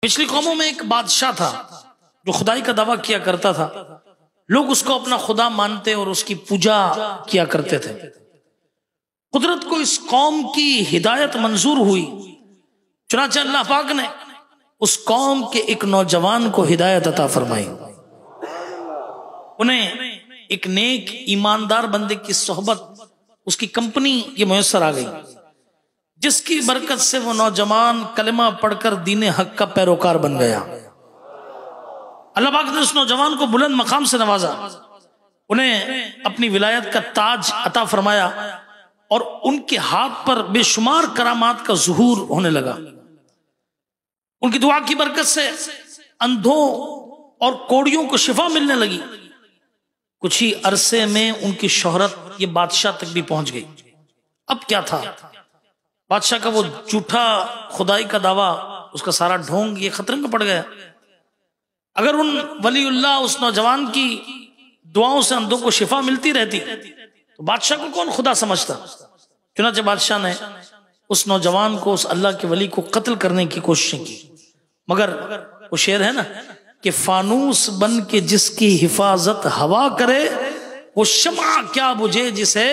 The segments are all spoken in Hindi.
पिछली कौमों में एक बादशाह था जो खुदाई का दावा किया करता था। लोग उसको अपना खुदा मानते और उसकी पूजा किया करते थे। कुदरत को इस कौम की हिदायत मंजूर हुई, चुनांचे अल्लाह पाक ने उस कौम के एक नौजवान को हिदायत अता फरमाई। उन्हें एक नेक ईमानदार बंदे की सोहबत, उसकी कंपनी ये मुयस्सर आ गई, जिसकी बरकत से वो नौजवान कलमा पढ़कर दीन हक का पैरोकार बन गया। अल्लाह पाक ने उस नौजवान को बुलंद मकाम से नवाजा, उन्हें अपनी विलायत का ताज अता फरमाया और उनके हाथ पर बेशुमार करामात का ज़ुहूर होने लगा। उनकी दुआ की बरकत से अंधों और कोड़ियों को शिफा मिलने लगी। कुछ ही अरसे में उनकी शोहरत ये बादशाह तक भी पहुंच गई। अब क्या था, बादशाह का वो झूठा खुदाई का दावा, उसका सारा ढोंग ये खतरे में पड़ गया। अगर उन वलीउल्लाह उस नौजवान की दुआओं से अंधों को शिफा मिलती रहती तो बादशाह को कौन खुदा समझता। चुनांचे बादशाह ने उस नौजवान को, उस अल्लाह के वली को कत्ल करने की कोशिश की, मगर वो शेर है ना कि फानूस बन के जिसकी हिफाजत हवा करे, वो शमा क्या बुझे जिसे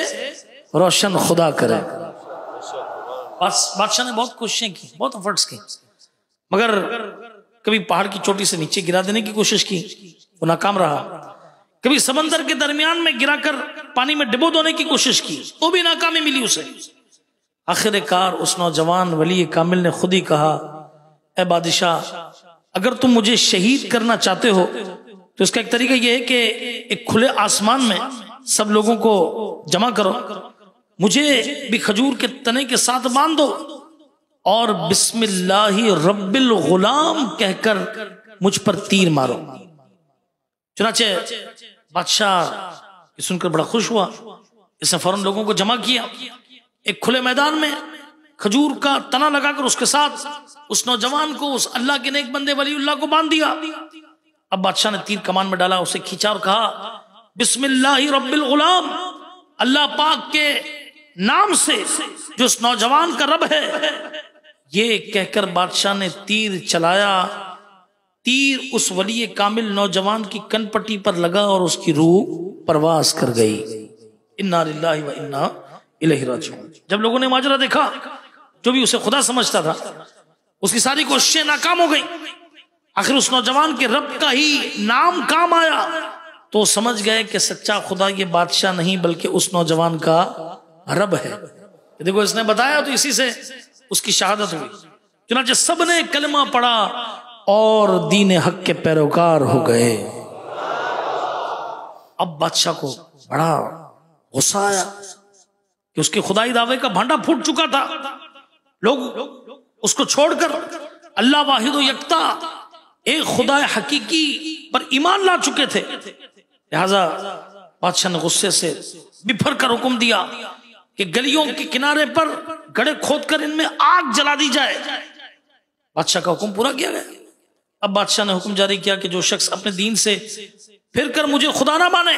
रोशन खुदा करे। बादशाह ने बहुत कोशिशें की, बहुत एफर्ट्स की, मगर कभी पहाड़ की चोटी से नीचे गिरा देने की कोशिश की, वो नाकाम रहा। कभी समंदर के दरमियान में गिराकर पानी में डुबो देने की कोशिश की, तो भी नाकामी मिली उसे। आखिरकार उस नौजवान वली कामिल ने खुद ही कहा, ए बादशाह, अगर तुम मुझे शहीद करना चाहते हो तो इसका एक तरीका यह है कि एक खुले आसमान में सब लोगों को जमा करो, मुझे भी खजूर के तने के साथ बांध दो और बिस्मिल्लाहि रब्बिल गुलाम कहकर मुझ पर तीर मारो। चुनांचे बादशाह सुनकर बड़ा खुश हुआ। इसने फौरन लोगों को जमा किया, एक खुले मैदान में खजूर का तना लगाकर उसके साथ उस नौजवान को, उस अल्लाह के नेक बंदे वलीउल्लाह को बांध दिया। अब बादशाह ने तीर कमान में डाला, उसे खींचा और कहा, बिस्मिल्लाहि रब्बिल गुलाम, अल्लाह पाक के नाम से जो उस नौजवान का रब है। ये कहकर बादशाह ने तीर चलाया। तीर उस वली कामिल नौजवान की कनपट्टी पर लगा और उसकी रूह परवास कर गई। इन्ना लिल्लाहि व इन्ना इलैहि राजिऊन। जब लोगों ने माजरा देखा, जो भी उसे खुदा समझता था, उसकी सारी कोशिशें नाकाम हो गई। आखिर उस नौजवान के रब का ही नाम काम आया तो समझ गए कि सच्चा खुदा ये बादशाह नहीं बल्कि उस नौजवान का रब है। देखो इसने बताया तो इसी से उसकी शहादत हुई। चुनांचे सबने कलमा पढ़ा और दीन हक के पैरोकार हो गए। अब बादशाह को बड़ा गुस्सा आया कि उसके खुदाई दावे का भांडा फूट चुका था। लोग उसको छोड़कर अल्लाह वाहिद यकता एक खुदा हकीकी पर ईमान ला चुके थे। लिहाजा बादशाह ने गुस्से से बिफर कर हुक्म दिया कि गलियों के किनारे पर गड्ढे खोदकर इनमें आग जला दी जाए। बादशाह का हुक्म पूरा किया गया। अब बादशाह ने हुक्म जारी किया कि जो शख्स अपने दीन से फिर कर मुझे खुदा ना माने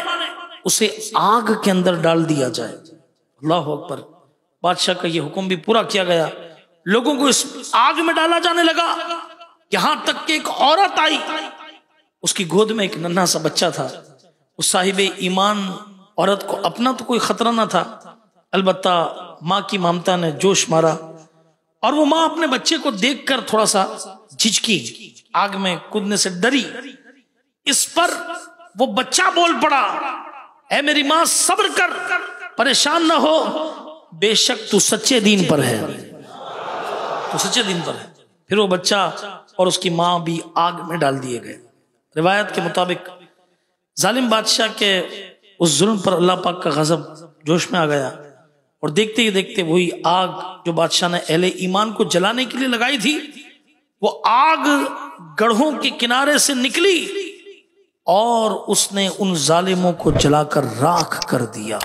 उसे आग के अंदर डाल दिया जाए। अल्लाह अकबर। बादशाह का यह हुक्म भी पूरा किया गया। लोगों को इस आग में डाला जाने लगा। यहां तक कि एक औरत आई, उसकी गोद में एक नन्हा सा बच्चा था। उस साहिब ईमान औरत को अपना तो कोई खतरा ना था, अलबत्ता माँ की ममता ने जोश मारा और वो माँ अपने बच्चे को देखकर थोड़ा सा झिझकी, आग में कूदने से डरी। इस पर वो बच्चा बोल पड़ा, ऐ मेरी माँ सब्र कर, परेशान ना हो, बेशक तू सच्चे दीन पर है, तू सच्चे दीन पर है। फिर वो बच्चा और उसकी माँ भी आग में डाल दिए गए। रिवायत के मुताबिक जालिम बादशाह के उस जुल्म पर अल्लाह पाक का गजब जोश में आ गया और देखते ही देखते वही आग जो बादशाह ने अहले ईमान को जलाने के लिए लगाई थी, वो आग गढ़ों के किनारे से निकली और उसने उन जालिमों को जलाकर राख कर दिया।